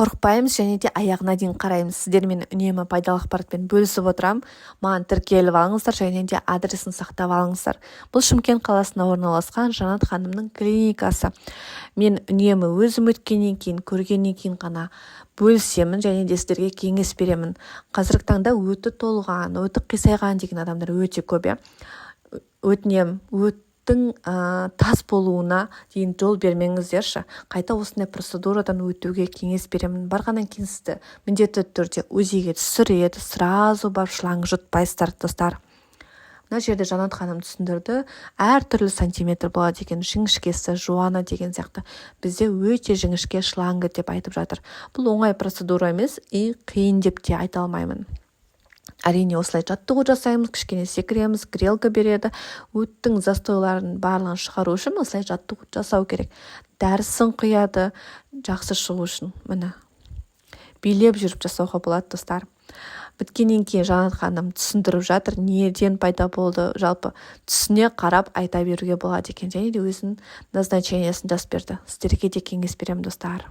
қорықпаймыз және де аяғына дейін қараймыз. Сіздермен үнемі пайдалы ақпаратпен бөлісіп отырамын. Маған тіркеліп алыңыздар және де адресін сақтап алыңыздар. Бұл Шымкент қаласында орналасқан Жанат ханымның клиникасы. Мен үнемі өзім өткеннен кейін, көргеннен кейін ғана бөлісемін және де сіздерге кеңес беремін. Қазіргі таңда өті толған, өті қисайған деген адамдар өте көп. Өтінемін, тас болуына дейін жол бермеңіздерші. Қайта осындай процедурадан өтуге кеңес беремін. Барғаннан кейін сізді міндетті түрде УЗИге түсіреді, сразу барып шланг жұтпайсыздар, достар. Мына жерде Жанат ханым түсіндірді, әртүрлі сантиметр болады екен, жіңішкесі, жуаны деген сияқты. Бізде өте жіңішке шлангі деп айтып жатыр. Бұл оңай процедура емес, қиын деп те айта алмаймын. Әрине осылай жаттығу жасаймыз, кішкене секіреміз, грелка береді. Өттің застойларын барлығын шығару үшін осылай жаттығу жасау керек. Дәрісін құяды, жақсы шығу үшін. Міне, билеп жүріп жасауға болады, достар. Біткеннен кейін Жанат ханым түсіндіріп жатыр, неден пайда болды, жалпы түсіне қарап айта беруге болады екен. Және де өзінің назначениесін жазып берді. Сіздерге де кеңес беремін, достар.